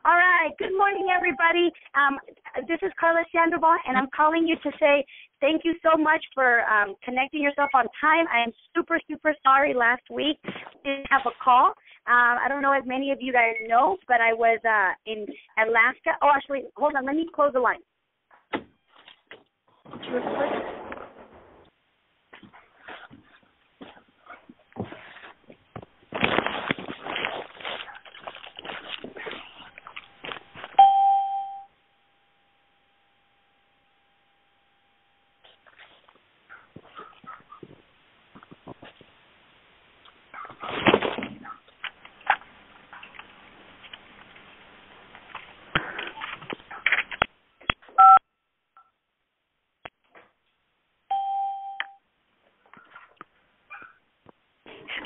All right. Good morning, everybody. This is Carla Sandoval, and I'm calling you to say thank you so much for connecting yourself on time. I am super, super sorry last week didn't have a call. I don't know if many of you guys know, but I was in Alaska. Oh, actually, hold on. Let me close the line.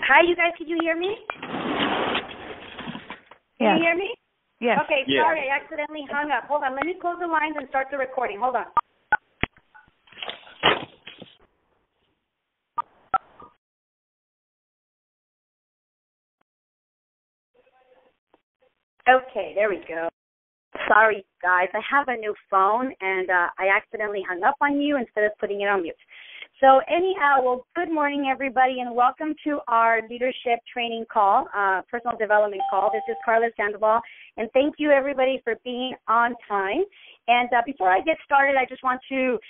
Hi, you guys. Can you hear me? Can you hear me? Yes. Okay, sorry. I accidentally hung up. Hold on. Let me close the lines and start the recording. Hold on. Okay, there we go. Sorry, guys. I have a new phone, and I accidentally hung up on you instead of putting it on mute. So anyhow, well, good morning, everybody, and welcome to our leadership training call, personal development call. This is Carla Sandoval, and thank you, everybody, for being on time. And before I get started, I just want to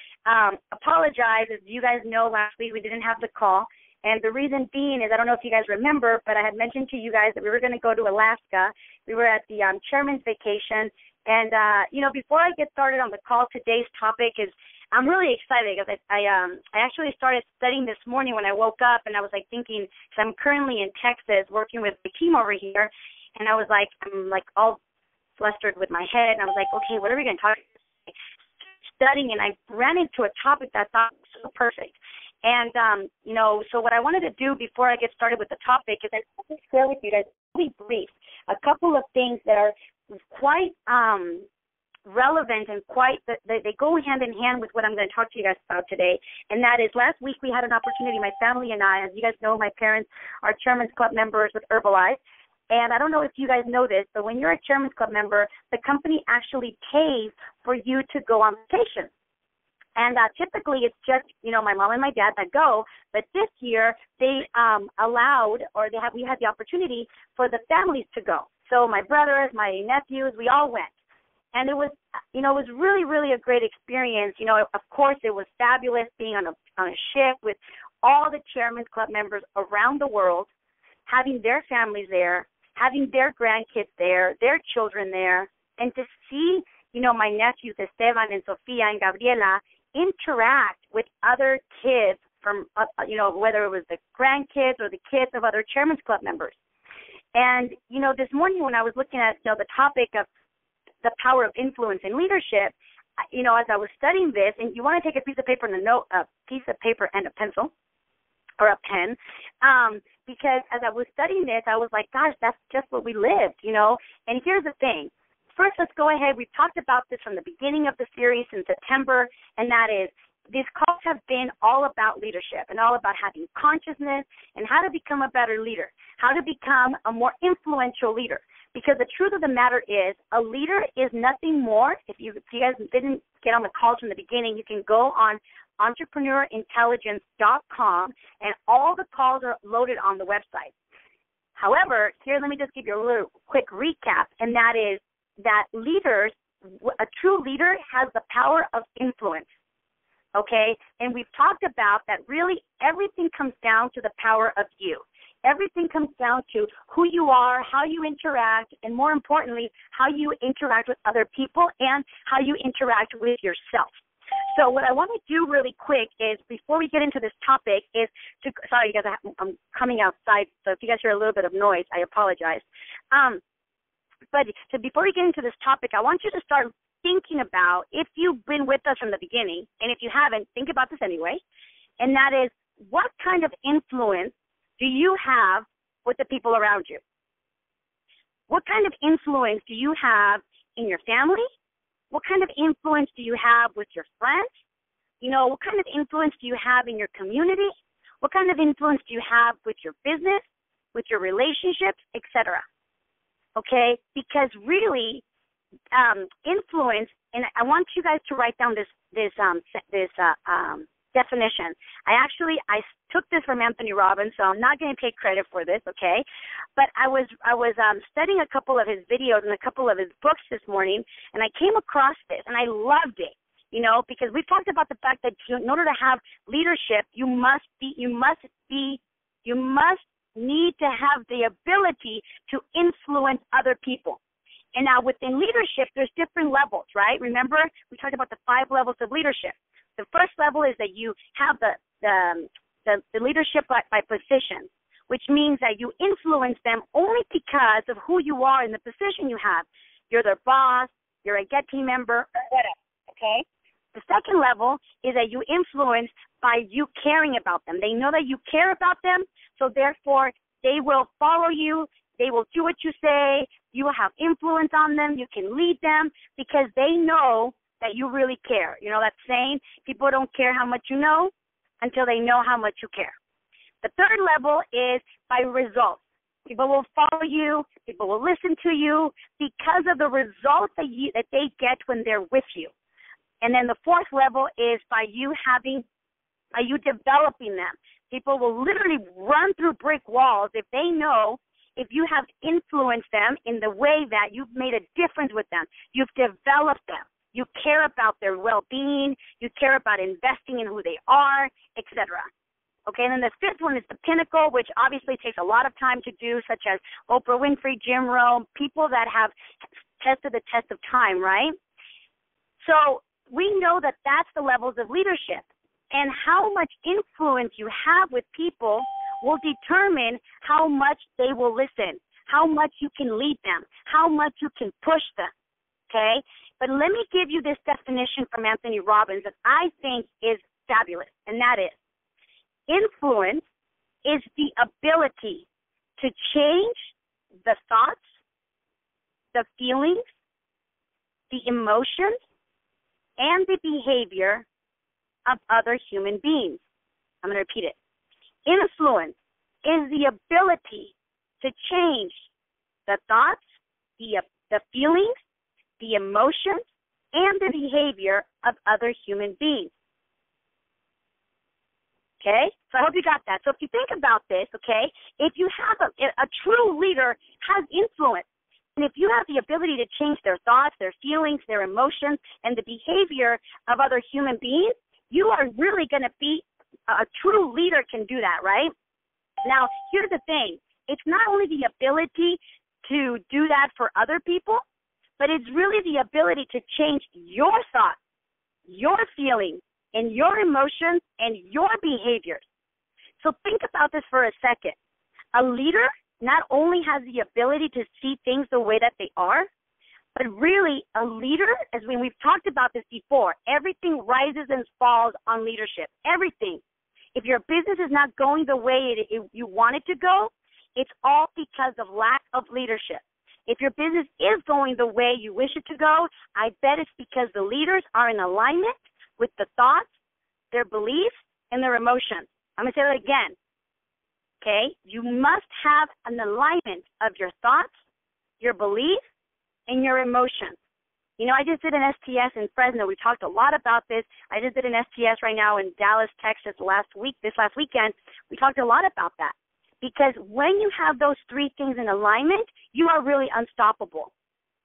apologize. As you guys know, last week we didn't have the call, and the reason being is, I don't know if you guys remember, but I had mentioned to you guys that we were going to go to Alaska. We were at the chairman's vacation, and, before I get started on the call, today's topic is, I'm really excited because I actually started studying this morning when I woke up, and I was thinking, because I'm currently in Texas working with the team over here, and I was I'm all flustered with my head, and I was okay, what are we going to talk about? Studying, and I ran into a topic that I thought was so perfect. And, so what I wanted to do before I get started with the topic is I want to share with you guys, really brief, a couple of things that are quite relevant and they go hand in hand with what I'm going to talk to you guys about today. And that is, last week we had an opportunity, my family and I, as you guys know, my parents are Chairman's Club members with Herbalife. And I don't know if you guys know this, but when you're a Chairman's Club member, the company actually pays for you to go on vacation. And typically it's just, my mom and my dad that go. But this year they we had the opportunity for the families to go. So my brothers, my nephews, we all went. And it was, it was really, really a great experience. Of course, it was fabulous being on a ship with all the Chairman's Club members around the world, having their families there, having their grandkids there, their children there, and to see, my nephews Esteban and Sofia and Gabriela interact with other kids from, whether it was the grandkids or the kids of other Chairman's Club members. And, this morning when I was looking at, the topic of the power of influence in leadership, as I was studying this, and you want to take a piece of paper and a pencil or a pen, because as I was studying this, I was like, gosh, that's just what we lived, And here's the thing. First, let's go ahead. We've talked about this from the beginning of the series in September, and that is, these calls have been all about leadership and all about having consciousness and how to become a better leader, how to become a more influential leader. Because the truth of the matter is, a leader is nothing more. If you guys didn't get on the calls from the beginning, you can go on entrepreneurintelligence.com, and all the calls are loaded on the website. However, here, let me just give you a little quick recap, and that is that a true leader has the power of influence, okay? And we've talked about that really everything comes down to the power of you. Everything comes down to who you are, how you interact, and more importantly, how you interact with other people and how you interact with yourself. So what I want to do really quick is, before we get into this topic, is sorry, you guys, I'm coming outside, so if you guys hear a little bit of noise, I apologize. But before we get into this topic, I want you to start thinking about, if you've been with us from the beginning, and if you haven't, think about this anyway, and that is, what kind of influence do you have with the people around you? What kind of influence do you have in your family? What kind of influence do you have with your friends? What kind of influence do you have in your community? What kind of influence do you have with your business, with your relationships, etc.? okay? Because really, influence, and I want you guys to write down this definition. I took this from Anthony Robbins, so I'm not going to take credit for this, okay? But I was studying a couple of his videos and a couple of his books this morning, and I came across this, and I loved it. Because we've talked about the fact that in order to have leadership, you must need to have the ability to influence other people. And now within leadership, there's different levels, right? Remember, we talked about the 5 levels of leadership. The first level is that you have the leadership by position, which means that you influence them only because of who you are in the position you have. You're their boss, you're a get team member, or whatever, okay? The second level is that you influence by you caring about them. They know that you care about them, so therefore they will follow you. They will do what you say. You will have influence on them. You can lead them because they know that you really care. You know that saying, people don't care how much you know until they know how much you care. The third level is by results. People will follow you. People will listen to you because of the results that they get when they're with you. And then the fourth level is by you developing them. People will literally run through brick walls if you have influenced them in the way that you've made a difference with them. You've developed them. You care about their well-being. You care about investing in who they are, etc. Okay, and then the fifth one is the pinnacle, which obviously takes a lot of time to do, such as Oprah Winfrey, Jim Rohn, people that have tested the test of time, right? So we know that that's the levels of leadership. And how much influence you have with people will determine how much they will listen, how much you can lead them, how much you can push them, okay? But let me give you this definition from Anthony Robbins that I think is fabulous, and that is, influence is the ability to change the thoughts, the feelings, the emotions, and the behavior of other human beings. I'm going to repeat it. Influence is the ability to change the thoughts, the feelings, the emotions, and the behavior of other human beings. Okay? So I hope you got that. So if you think about this, okay, if you have a true leader has influence, and if you have the ability to change their thoughts, their feelings, their emotions, and the behavior of other human beings, you are really going to be a true leader can do that, right? Now, here's the thing. It's not only the ability to do that for other people, but it's really the ability to change your thoughts, your feelings, and your emotions and your behaviors. So think about this for a second. A leader not only has the ability to see things the way that they are, but really a leader, as we've talked about this before, everything rises and falls on leadership, everything. If your business is not going the way you want it to go, it's all because of lack of leadership. If your business is going the way you wish it to go, I bet it's because the leaders are in alignment with the thoughts, their beliefs, and their emotions. I'm going to say that again. Okay? You must have an alignment of your thoughts, your beliefs, and your emotions. You know, I just did an STS in Fresno. We talked a lot about this. I just did an STS right now in Dallas, Texas this last weekend. We talked a lot about that. Because when you have those three things in alignment, you are really unstoppable.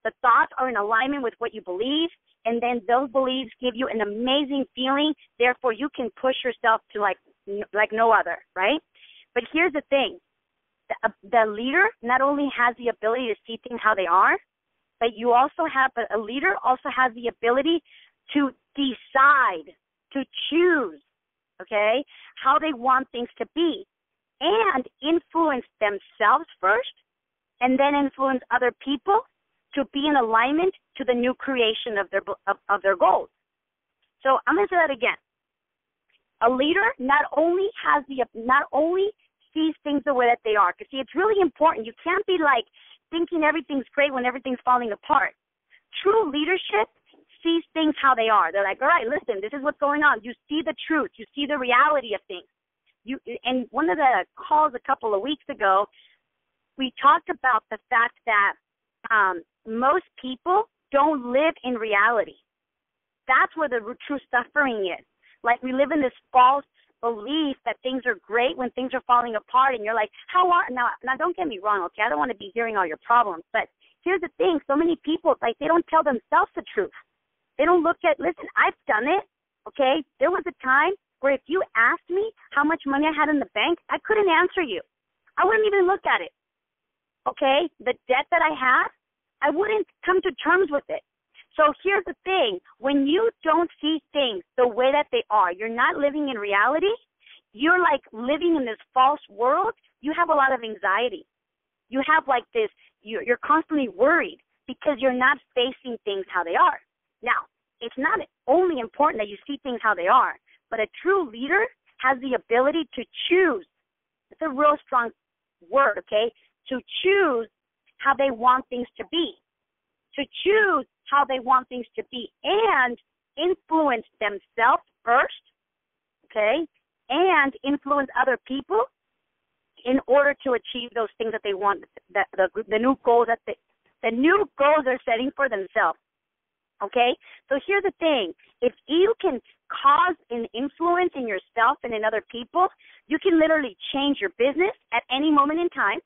The thoughts are in alignment with what you believe, and then those beliefs give you an amazing feeling. Therefore, you can push yourself to like no other, right? But here's the thing. The leader not only has the ability to see things how they are, but a leader also has the ability to decide, to choose, okay, how they want things to be, and influence themselves first, and then influence other people to be in alignment to the new creation of their goals. So I'm going to say that again. A leader not only sees things the way that they are. Because, see, it's really important. You can't be like thinking everything's great when everything's falling apart. True leadership sees things how they are. They're like, all right, listen, this is what's going on. You see the truth. You see the reality of things. And one of the calls a couple of weeks ago, we talked about the fact that most people don't live in reality. That's where the true suffering is. Like, we live in this false belief that things are great when things are falling apart, and you're like, now don't get me wrong, okay? I don't want to be hearing all your problems, but here's the thing. So many people, like, they don't tell themselves the truth. They don't listen, I've done it, okay? There was a time where if you asked me how much money I had in the bank, I couldn't answer you. I wouldn't even look at it, okay? The debt that I had, I wouldn't come to terms with it. So here's the thing. When you don't see things the way that they are, you're not living in reality, you're like living in this false world, you have a lot of anxiety. You have like this, you're constantly worried because you're not facing things how they are. Now, it's not only important that you see things how they are, but a true leader has the ability to choose. It's a real strong word, okay? To choose how they want things to be. To choose how they want things to be and influence themselves first, okay, and influence other people in order to achieve those things that they want, that the new goals that the new goals they're setting for themselves, okay? So here's the thing. If you can cause an influence in yourself and in other people, you can literally change your business at any moment in time.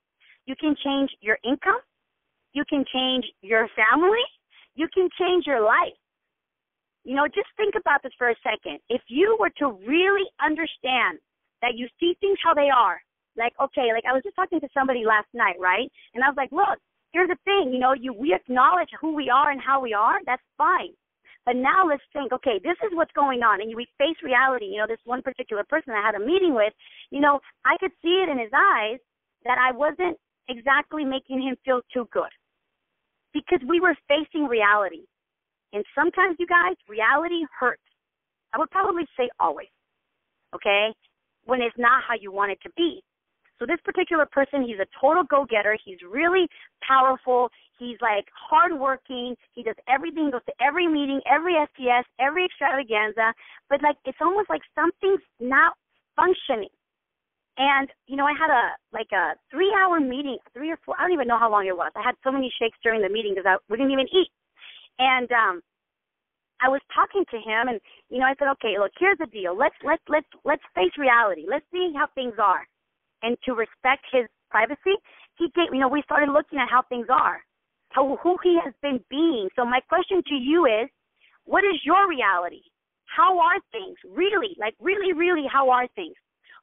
You can change your income. You can change your family. You can change your life. You know, just think about this for a second. If you were to really understand that you see things how they are, like, okay, like I was just talking to somebody last night, right? And I was like, look, here's the thing, you know, we acknowledge who we are and how we are, that's fine. But now let's think, okay, this is what's going on, and we face reality. You know, this one particular person I had a meeting with, you know, I could see it in his eyes that I wasn't exactly making him feel too good because we were facing reality. And sometimes, you guys, reality hurts. I would probably say always, okay, when it's not how you want it to be. So this particular person, he's a total go-getter. He's really powerful. He's like hardworking. He does everything, goes to every meeting, every STS, every extravaganza. But like it's almost like something's not functioning. And, you know, I had a 3-hour meeting, 3 or 4, I don't even know how long it was. I had so many shakes during the meeting because we didn't even eat. And I was talking to him, and, you know, I said, okay, look, here's the deal. Let's face reality. Let's see how things are. And to respect his privacy, we started looking at how things are, who he has been being. So my question to you is, what is your reality? How are things? Really, like really, really, how are things?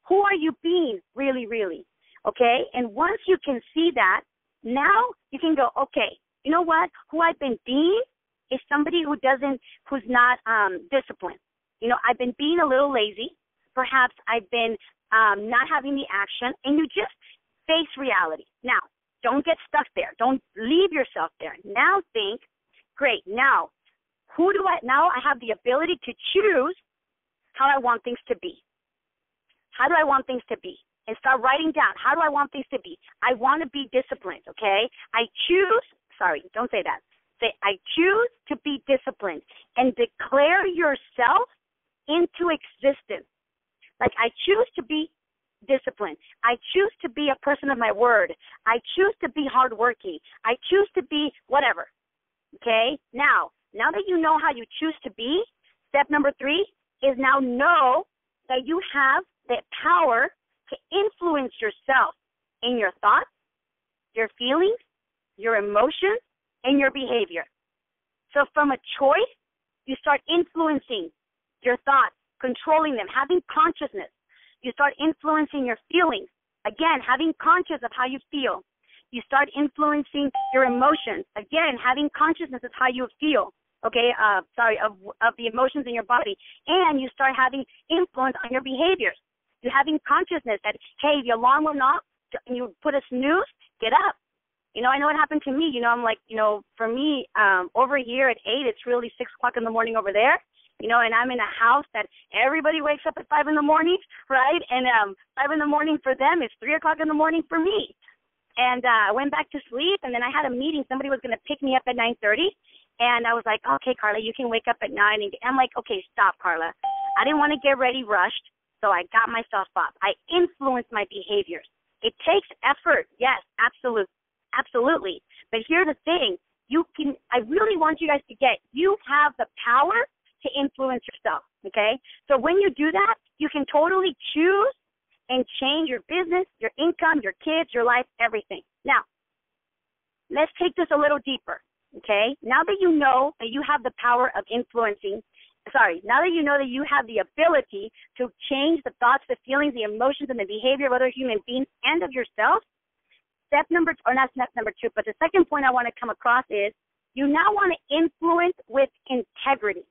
Who are you being? Really, really, okay? And once you can see that, now you can go, okay, you know what? Who I've been being is somebody who's not disciplined. You know, I've been being a little lazy. Perhaps I've been not having the action, and you just face reality. Now, don't get stuck there. Don't leave yourself there. Now think, great, now I have the ability to choose how I want things to be. How do I want things to be? And start writing down, how do I want things to be? I want to be disciplined, okay? Don't say that. Say, I choose to be disciplined, and declare yourself into existence. Like, I choose to be disciplined. I choose to be a person of my word. I choose to be hardworking. I choose to be whatever, okay? Now that you know how you choose to be, step number 3 is now know that you have the power to influence yourself in your thoughts, your feelings, your emotions, and your behavior. So from a choice, you start influencing your thoughts, controlling them, having consciousness. You start influencing your feelings. Again, having conscious of how you feel. You start influencing your emotions. Again, having consciousness of how you feel. Okay, of the emotions in your body. And you start having influence on your behaviors. You're having consciousness that, hey, the alarm went off, and you put a snooze, get up. You know, I know what happened to me. You know, I'm like, you know, for me, over here at 8, it's really 6 o'clock in the morning over there. You know, and I'm in a house that everybody wakes up at 5 in the morning, right? And 5 in the morning for them is 3 o'clock in the morning for me. And I went back to sleep, and then I had a meeting. Somebody was going to pick me up at 9:30, and I was like, okay, Carla, you can wake up at 9. And I'm like, okay, stop, Carla. I didn't want to get ready rushed, so I got myself up. I influenced my behaviors. It takes effort, yes, absolutely. Absolutely. But here's the thing. I really want you guys to get, you have the power to influence yourself, okay? So when you do that, you can totally choose and change your business, your income, your kids, your life, everything. Now, let's take this a little deeper, okay? Now that you know that you have the power of influencing, now that you know that you have the ability to change the thoughts, the feelings, the emotions, and the behavior of other human beings and of yourself, not step number 2, but the second point I want to come across is you now want to influence with integrity,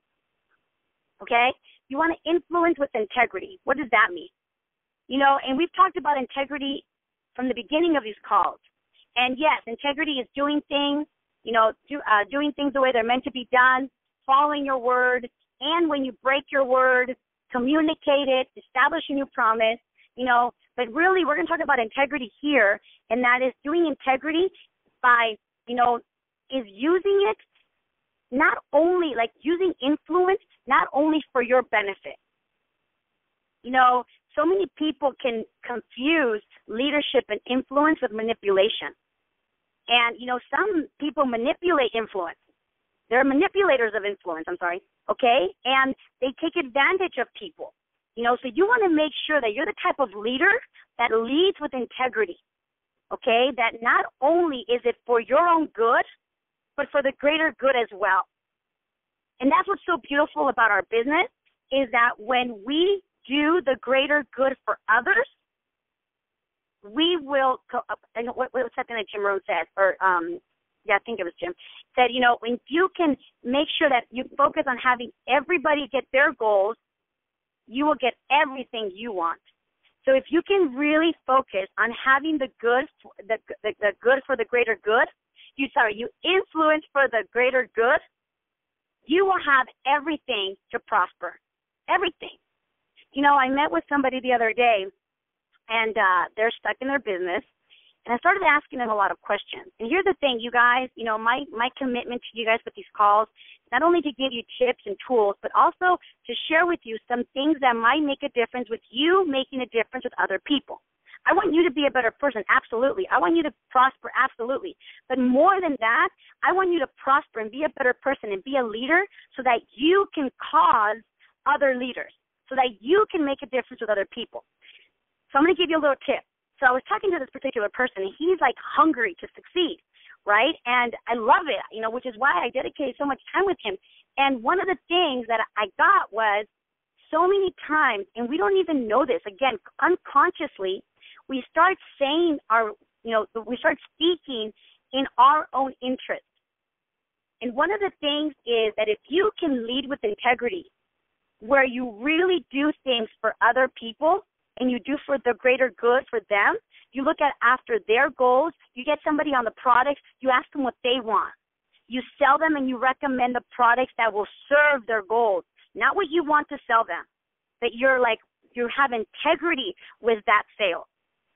okay? You want to influence with integrity. What does that mean? You know, and we've talked about integrity from the beginning of these calls. And yes, integrity is doing things, doing things the way they're meant to be done, following your word, and when you break your word, communicate it, establish a new promise, but really we're going to talk about integrity here, and that is doing integrity by, is using it not only, like using influence, not only for your benefit. So many people can confuse leadership and influence with manipulation. And, some people manipulate influence. They're manipulators of influence, okay? And they take advantage of people. So you want to make sure that you're the type of leader that leads with integrity, okay? That not only is it for your own good, but for the greater good as well. And that's what's so beautiful about our business is that when we do the greater good for others, we will, what's something that Jim Rohn said, I think it was Jim, said, when you can make sure that you focus on having everybody get their goals, you will get everything you want. So if you can really focus on having the good, the good for the greater good, you influence for the greater good, you will have everything to prosper, everything. I met with somebody the other day, and they're stuck in their business, and I started asking them a lot of questions. And here's the thing, you guys, my commitment to you guys with these calls, not only to give you tips and tools, but also to share with you some things that might make a difference with you making a difference with other people. I want you to be a better person, absolutely. I want you to prosper, absolutely. But more than that, I want you to prosper and be a better person and be a leader so that you can cause other leaders, so that you can make a difference with other people. So I'm going to give you a little tip. So I was talking to this particular person, and he's like hungry to succeed, right? And I love it, which is why I dedicated so much time with him. And one of the things that I got was so many times, and we don't even know this, again, unconsciously, we start saying we start speaking in our own interest. And one of the things is that if you can lead with integrity, where you really do things for other people and you do for the greater good for them, you look at after their goals, you get somebody on the product, you ask them what they want. You sell them and you recommend the products that will serve their goals, not what you want to sell them. That you have integrity with that sale.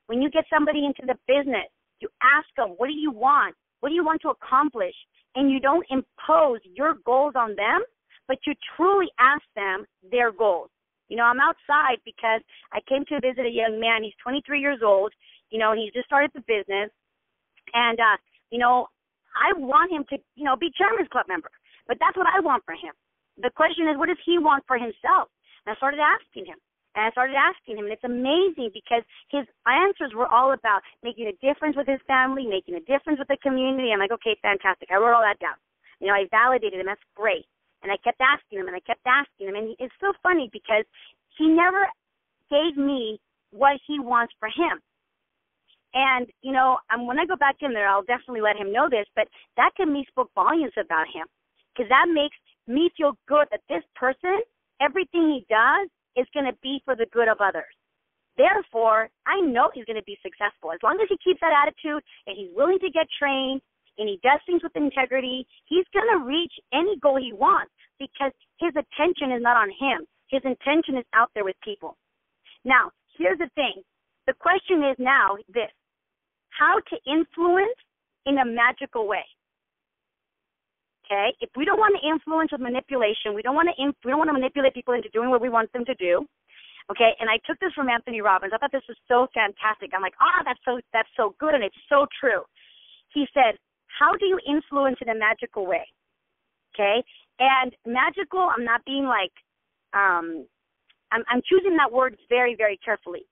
When you get somebody into the business, you ask them, what do you want? What do you want to accomplish? And you don't impose your goals on them, but you truly ask them their goals. I'm outside because I came to visit a young man. He's 23 years old, and he's just started the business. And, I want him to, be Chairman's Club member. But that's what I want for him. The question is, what does he want for himself? And I started asking him. And it's amazing because his answers were all about making a difference with his family, making a difference with the community. I'm like, okay, fantastic. I wrote all that down. I validated him. That's great. And I kept asking him, and it's so funny because he never gave me what he wants for him. And, when I go back in there, I'll definitely let him know this, but that to me spoke volumes about him because that makes me feel good that this person, everything he does is going to be for the good of others. Therefore, I know he's going to be successful. As long as he keeps that attitude and he's willing to get trained, and he does things with integrity, he's going to reach any goal he wants because his attention is not on him. His intention is out there with people. Now, here's the thing. The question is now this: how to influence in a magical way. Okay? If we don't want to influence with manipulation, we don't want to manipulate people into doing what we want them to do. Okay? And I took this from Anthony Robbins. I thought this was so fantastic. I'm like, that's so good, and it's so true. he said, how do you influence in a magical way? Okay? And magical, I'm not being like, I'm choosing that word very, very carefully.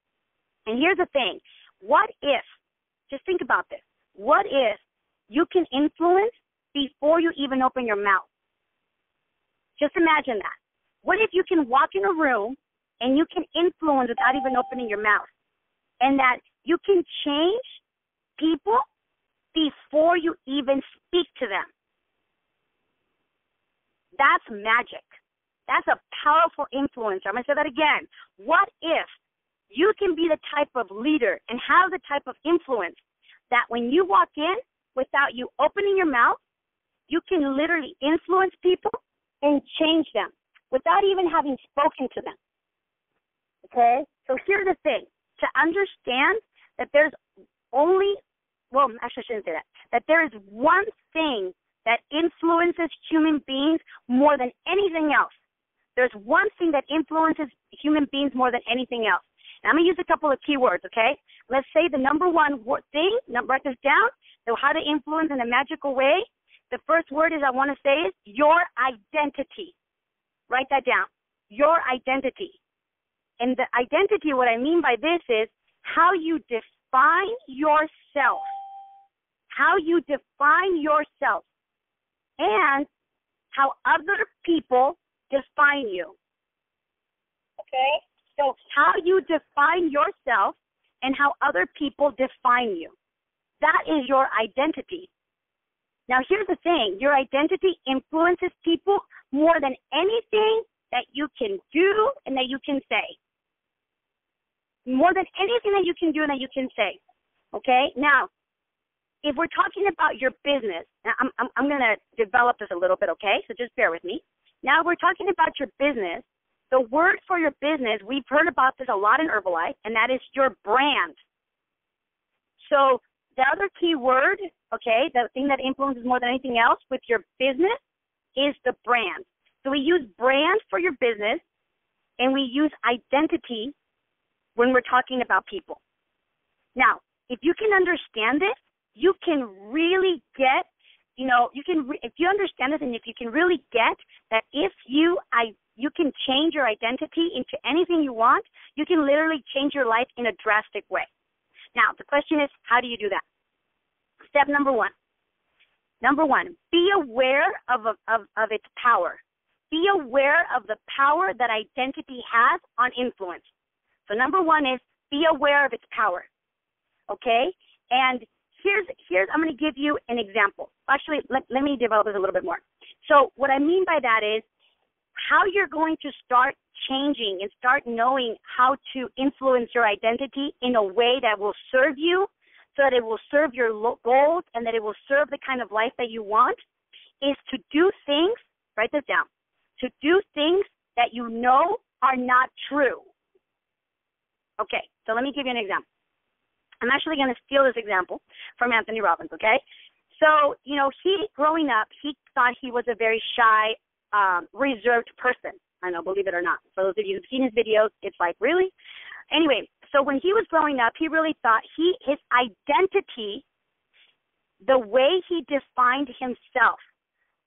And here's the thing. What if, just think about this, what if you can influence before you even open your mouth? Just imagine that. What if you can walk in a room and you can influence without even opening your mouth? And that you can change people before you even speak to them. That's magic. That's a powerful influencer. I'm going to say that again. What if you can be the type of leader and have the type of influence that when you walk in, without you opening your mouth, you can literally influence people and change them without even having spoken to them. Okay? So here's the thing. To understand that there's only, well, actually I shouldn't say that, that there is one thing that influences human beings more than anything else. There's one thing that influences human beings more than anything else. And I'm going to use a couple of keywords, okay? Let's say the number one thing, write this down, so how to influence in a magical way. The first word is I want to say is your identity. Write that down. Your identity. And the identity, what I mean by this is how you define yourself. How you define yourself. And how other people define you. Okay? So how you define yourself and how other people define you. That is your identity. Now, here's the thing. Your identity influences people more than anything that you can do and that you can say. More than anything that you can do and that you can say. Okay? Now, if we're talking about your business, now I'm going to develop this a little bit, okay? So just bear with me. Now, we're talking about your business. The word for your business, we've heard about this a lot in Herbalife, and that is your brand. So the other key word, okay, the thing that influences more than anything else with your business is the brand. So we use brand for your business, and we use identity when we're talking about people. Now, if you can understand this, you can really get, if you understand this and if you can really get that if you can change your identity into anything you want, you can literally change your life in a drastic way. Now, the question is, how do you do that? Step number one. Number one, be aware of its power. Be aware of the power that identity has on influence. So number one is be aware of its power, okay? And here's I'm going to give you an example. Actually, let me develop this a little bit more. So what I mean by that is how you're going to start changing and start knowing how to influence your identity in a way that will serve you, so that it will serve your goals and that it will serve the kind of life that you want, is to do things, write this down, to do things that you know are not true. Okay, so let me give you an example. I'm actually going to steal this example from Anthony Robbins, okay? So, growing up, he thought he was a very shy, reserved person. I know, believe it or not. For those of you who've seen his videos, it's like, really? Anyway, so when he was growing up, he really thought his identity, the way he defined himself,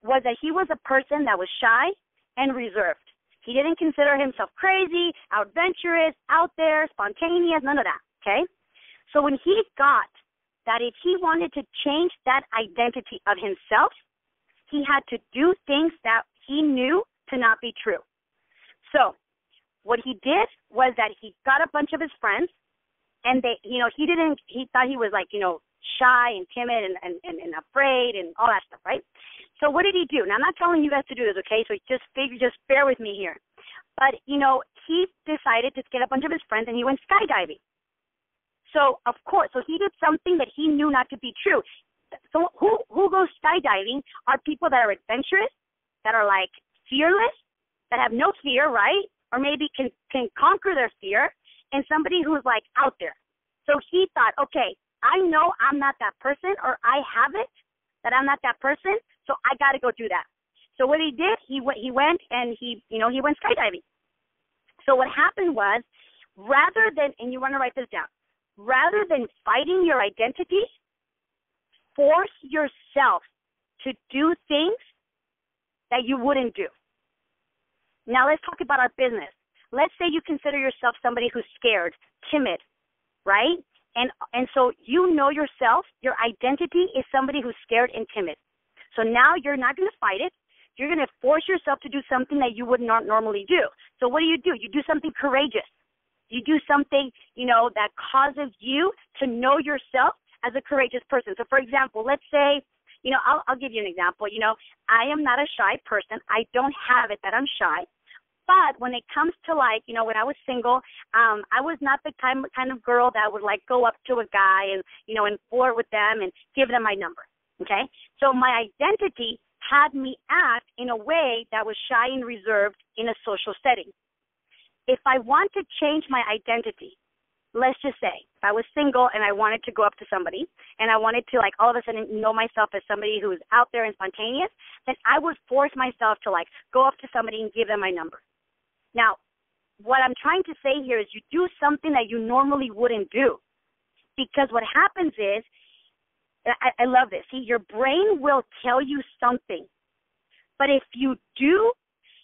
was that he was a person that was shy and reserved. He didn't consider himself crazy, adventurous, out there, spontaneous, none of that, okay? So when he got that if he wanted to change that identity of himself, he had to do things that he knew to not be true. So what he did was that he got a bunch of his friends, and he thought he was like, shy and timid and afraid and all that stuff, right? So what did he do? Now, I'm not telling you guys to do this, okay? So just bear with me here. But, he decided to get a bunch of his friends, and he went skydiving. So, of course, he did something that he knew not to be true. So who goes skydiving are people that are adventurous, that are, like, fearless, that have no fear, right? Or maybe can conquer their fear, and somebody who's, like, out there. So he thought, okay, I know I'm not that person, or I have it, that I'm not that person, so I got to go do that. So what he did, he went and he went skydiving. So what happened was, rather than, and you want to write this down, rather than fighting your identity, force yourself to do things that you wouldn't do. Now let's talk about our business. Let's say you consider yourself somebody who's scared, timid, right? And so you know yourself, your identity is somebody who's scared and timid. So now you're not going to fight it. You're going to force yourself to do something that you would not normally do. So what do? You do something courageous. You do something, that causes you to know yourself as a courageous person. So, for example, let's say, I'll give you an example. I am not a shy person. I don't have it that I'm shy. But when it comes to, when I was single, I was not the kind of girl that would, go up to a guy and, and flirt with them and give them my number, okay? So my identity had me act in a way that was shy and reserved in a social setting. If I want to change my identity, let's just say if I was single and I wanted to go up to somebody and I wanted to, all of a sudden know myself as somebody who is out there and spontaneous, then I would force myself to, go up to somebody and give them my number. Now, what I'm trying to say here is you do something that you normally wouldn't do, because what happens is, I love this. See, your brain will tell you something, but if you do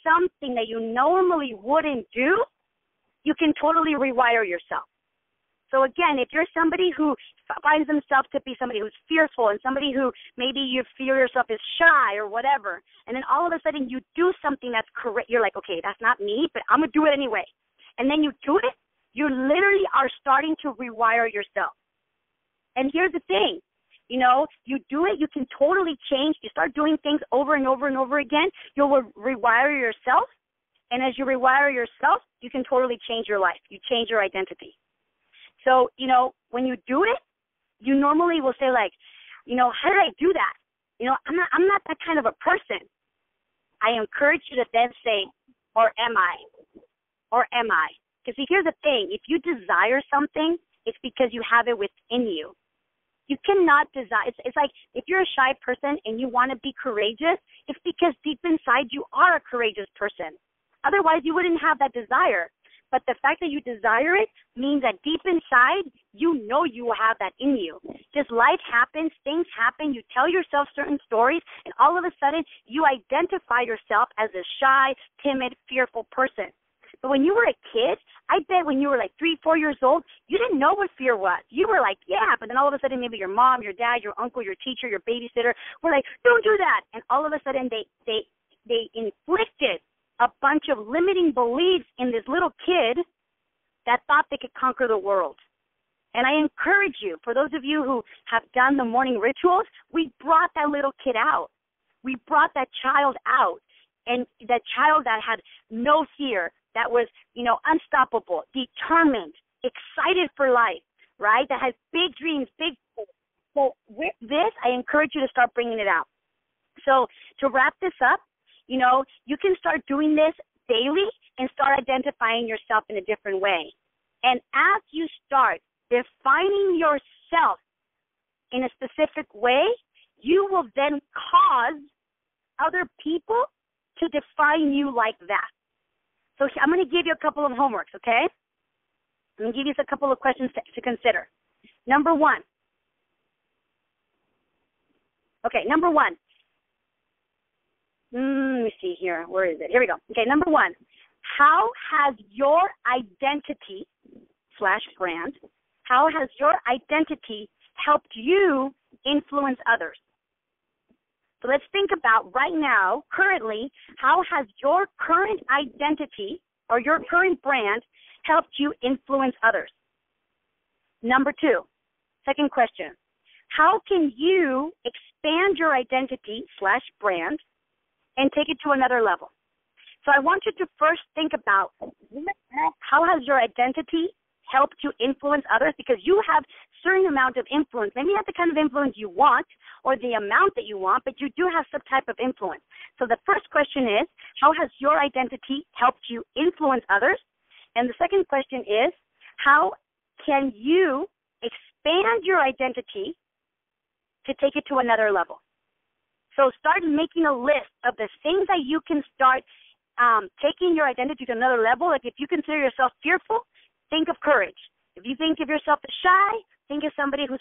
something that you normally wouldn't do, you can totally rewire yourself. So again, if you're somebody who finds themselves to be somebody who's fearful and somebody who maybe you feel yourself is shy or whatever, and then all of a sudden you do something that's correct, you're like, okay, that's not me, but I'm going to do it anyway. And then you do it, you literally are starting to rewire yourself. And here's the thing. You do it, you can totally change. You start doing things over and over and over again, you'll rewire yourself. And as you rewire yourself, you can totally change your life. You change your identity. So, when you do it, you normally will say, how did I do that? I'm not that kind of a person. I encourage you to then say, or am I? Or am I? Because see, here's the thing. If you desire something, it's because you have it within you. You cannot desire. It's like if you're a shy person and you want to be courageous, it's because deep inside you are a courageous person. Otherwise, you wouldn't have that desire. But the fact that you desire it means that deep inside, you know you have that in you. Just life happens, things happen, you tell yourself certain stories, and all of a sudden, you identify yourself as a shy, timid, fearful person. But when you were a kid, I bet when you were 3, 4 years old, you didn't know what fear was. You were like, yeah, but then all of a sudden maybe your mom, your dad, your uncle, your teacher, your babysitter were like, don't do that. And all of a sudden they inflicted a bunch of limiting beliefs in this little kid that thought they could conquer the world. And I encourage you, for those of you who have done the morning rituals, we brought that little kid out. We brought that child out. And that child that had no fear, that was, unstoppable, determined, excited for life, right? That has big dreams, big goals. So with this, I encourage you to start bringing it out. So to wrap this up, you can start doing this daily and start identifying yourself in a different way. And as you start defining yourself in a specific way, you will then cause other people to define you like that. So I'm going to give you a couple of homeworks, okay? I'm going to give you a couple of questions to consider. Number one. Let me see here. Where is it? Here we go. Okay, number one. How has your identity /brand, how has your identity helped you influence others? So let's think about right now, currently, how has your current identity or your current brand helped you influence others? Number two, second question. How can you expand your identity /brand and take it to another level? So I want you to first think about how has your identity helped you influence others, because you have certain amount of influence, maybe not the kind of influence you want or the amount that you want, but you do have some type of influence. So the first question is, how has your identity helped you influence others? And the second question is, how can you expand your identity to take it to another level? So start making a list of the things that you can start taking your identity to another level. Like if you consider yourself fearful, think of courage. If you think of yourself as shy, think of somebody who's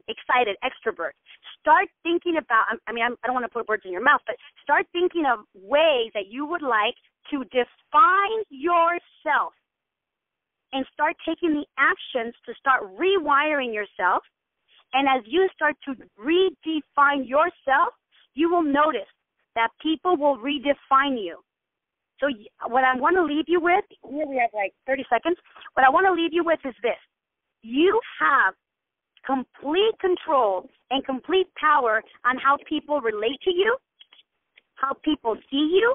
excited, extrovert. Start thinking about, I don't want to put words in your mouth, but start thinking of ways that you would like to define yourself and start taking the actions to start rewiring yourself. And as you start to redefine yourself, you will notice that people will redefine you. So what I want to leave you with, here we have like 30 seconds. What I want to leave you with is this. You have complete control and complete power on how people relate to you, how people see you,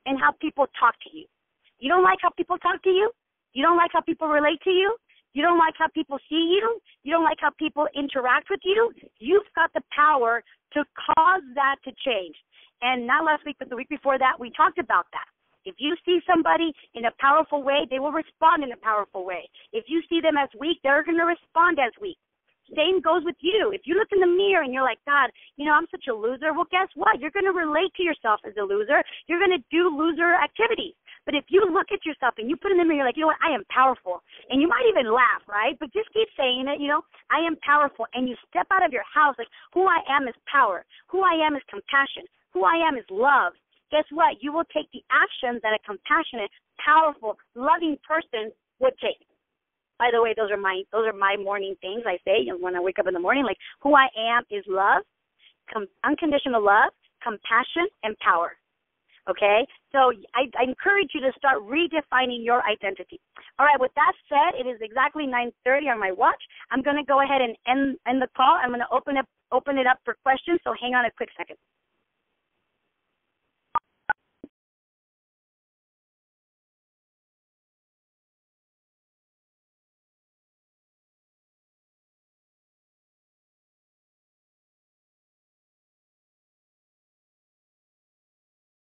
and how people talk to you. You don't like how people talk to you? You don't like how people relate to you? You don't like how people see you? You don't like how people interact with you? You've got the power to cause that to change. And not last week, but the week before that, we talked about that. If you see somebody in a powerful way, they will respond in a powerful way. If you see them as weak, they're going to respond as weak. Same goes with you. If you look in the mirror and you're like, God, I'm such a loser, well, guess what? You're going to relate to yourself as a loser. You're going to do loser activities. But if you look at yourself and you put in the mirror, you're like, you know what, I am powerful. And you might even laugh, right? But just keep saying it, I am powerful. And you step out of your house like, who I am is power. Who I am is compassion. Who I am is love. Guess what? You will take the actions that a compassionate, powerful, loving person would take. By the way, those are my morning things I say when I wake up in the morning. Like, who I am is love, unconditional love, compassion, and power. Okay? So I encourage you to start redefining your identity. All right, with that said, it is exactly 9:30 on my watch. I'm going to go ahead and end the call. I'm going to open it up for questions, so hang on a quick second.